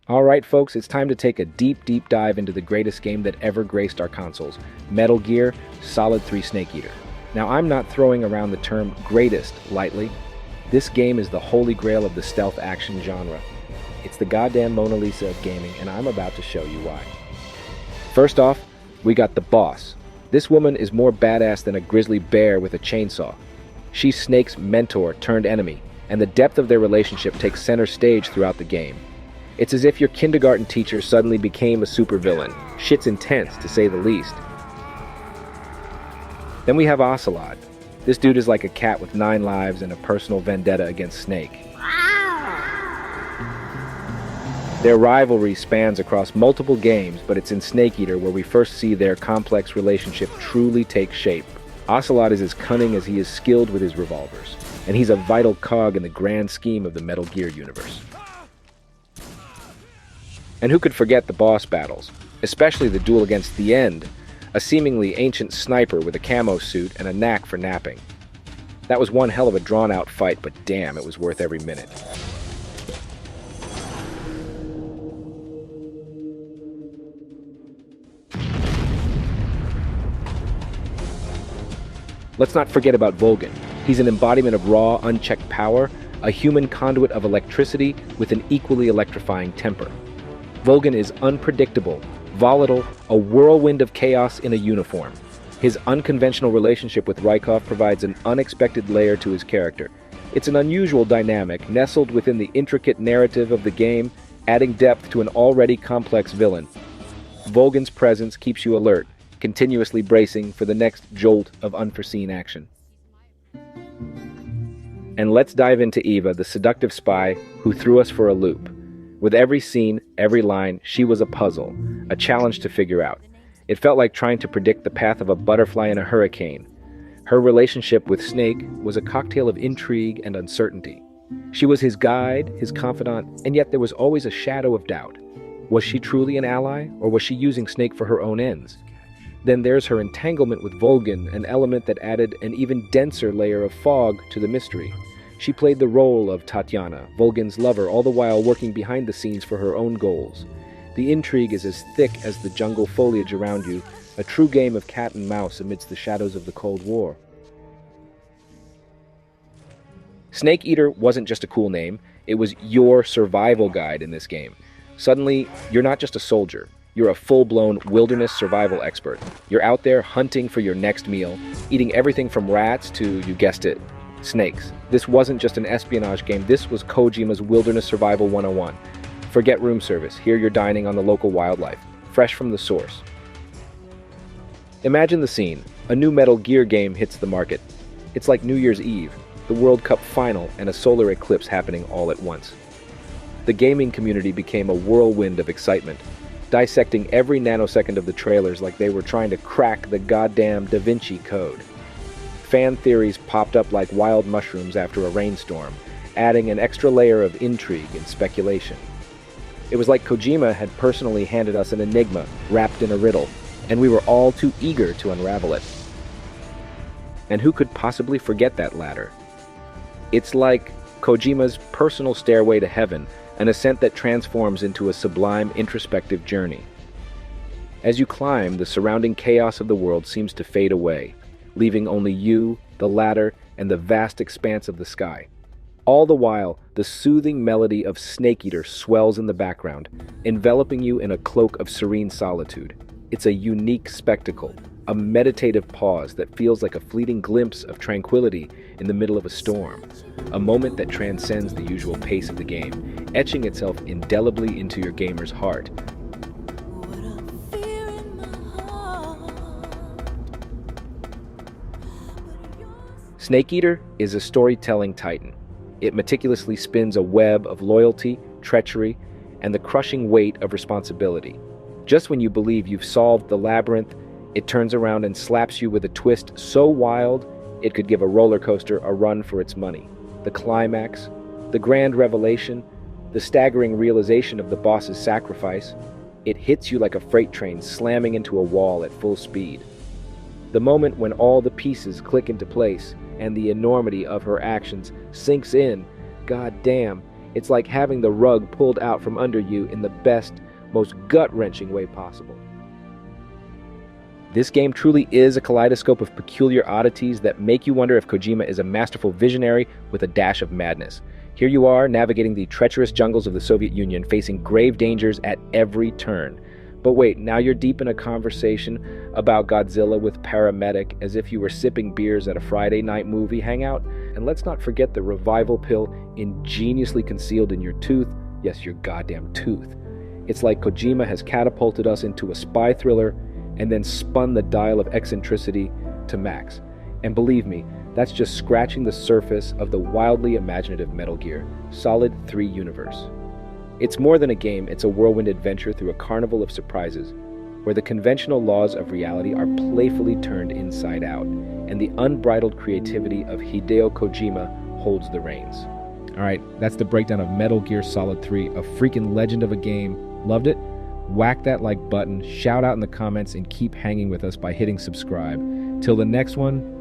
All right, folks, it's time to take a deep dive into the greatest game that ever graced our consoles, Metal Gear Solid 3 Snake Eater. Now, I'm not throwing around the term greatest lightly. This game is the holy grail of the stealth action genre. It's the goddamn Mona Lisa of gaming, and I'm about to show you why. First off, we got the boss. This woman is more badass than a grizzly bear with a chainsaw. She's Snake's mentor turned enemy, and the depth of their relationship takes center stage throughout the game. It's as if your kindergarten teacher suddenly became a supervillain. Shit's intense, to say the least. Then we have Ocelot. This dude is like a cat with 9 lives and a personal vendetta against Snake. Their rivalry spans across multiple games, but it's in Snake Eater where we first see their complex relationship truly take shape. Ocelot is as cunning as he is skilled with his revolvers, and he's a vital cog in the grand scheme of the Metal Gear universe. And who could forget the boss battles, especially the duel against the End, a seemingly ancient sniper with a camo suit and a knack for napping. That was one hell of a drawn-out fight, but damn, it was worth every minute. Let's not forget about Volgin. He's an embodiment of raw, unchecked power, a human conduit of electricity with an equally electrifying temper. Volgin is unpredictable, volatile, a whirlwind of chaos in a uniform. His unconventional relationship with Rykov provides an unexpected layer to his character. It's an unusual dynamic, nestled within the intricate narrative of the game, adding depth to an already complex villain. Volgin's presence keeps you alert, continuously bracing for the next jolt of unforeseen action. And let's dive into Eva, the seductive spy who threw us for a loop. With every scene, every line, she was a puzzle, a challenge to figure out. It felt like trying to predict the path of a butterfly in a hurricane. Her relationship with Snake was a cocktail of intrigue and uncertainty. She was his guide, his confidant, and yet there was always a shadow of doubt. Was she truly an ally, or was she using Snake for her own ends? Then there's her entanglement with Volgin, an element that added an even denser layer of fog to the mystery. She played the role of Tatiana, Volgin's lover, all the while working behind the scenes for her own goals. The intrigue is as thick as the jungle foliage around you, a true game of cat and mouse amidst the shadows of the Cold War. Snake Eater wasn't just a cool name, it was your survival guide in this game. Suddenly, you're not just a soldier, you're a full-blown wilderness survival expert. You're out there hunting for your next meal, eating everything from rats to, you guessed it, snakes. This wasn't just an espionage game, this was Kojima's Wilderness Survival 101. Forget room service, here you're dining on the local wildlife, fresh from the source. Imagine the scene. A new Metal Gear game hits the market. It's like New Year's Eve, the World Cup final, and a solar eclipse happening all at once. The gaming community became a whirlwind of excitement, dissecting every nanosecond of the trailers like they were trying to crack the goddamn Da Vinci Code. Fan theories popped up like wild mushrooms after a rainstorm, adding an extra layer of intrigue and speculation. It was like Kojima had personally handed us an enigma wrapped in a riddle, and we were all too eager to unravel it. And who could possibly forget that latter? It's like Kojima's personal stairway to heaven, an ascent that transforms into a sublime introspective journey. As you climb, the surrounding chaos of the world seems to fade away, leaving only you, the ladder, and the vast expanse of the sky. All the while, the soothing melody of Snake Eater swells in the background, enveloping you in a cloak of serene solitude. It's a unique spectacle, a meditative pause that feels like a fleeting glimpse of tranquility in the middle of a storm, a moment that transcends the usual pace of the game, etching itself indelibly into your gamer's heart. Snake Eater is a storytelling titan. It meticulously spins a web of loyalty, treachery, and the crushing weight of responsibility. Just when you believe you've solved the labyrinth, it turns around and slaps you with a twist so wild, it could give a roller coaster a run for its money. The climax, the grand revelation, the staggering realization of the boss's sacrifice, it hits you like a freight train slamming into a wall at full speed. The moment when all the pieces click into place and the enormity of her actions sinks in, god damn, It's like having the rug pulled out from under you in the best, most gut-wrenching way possible. This game truly is a kaleidoscope of peculiar oddities that make you wonder if Kojima is a masterful visionary with a dash of madness. Here you are, navigating the treacherous jungles of the Soviet Union, facing grave dangers at every turn. But wait, now you're deep in a conversation about Godzilla with Paramedic as if you were sipping beers at a Friday night movie hangout. And let's not forget the revival pill ingeniously concealed in your tooth. Yes, your goddamn tooth. It's like Kojima has catapulted us into a spy thriller and then spun the dial of eccentricity to max. And believe me, that's just scratching the surface of the wildly imaginative Metal Gear Solid 3 universe. It's more than a game, it's a whirlwind adventure through a carnival of surprises, where the conventional laws of reality are playfully turned inside out, and the unbridled creativity of Hideo Kojima holds the reins. Alright, that's the breakdown of Metal Gear Solid 3, a freaking legend of a game. Loved it? Whack that like button, shout out in the comments, and keep hanging with us by hitting subscribe. Till the next one,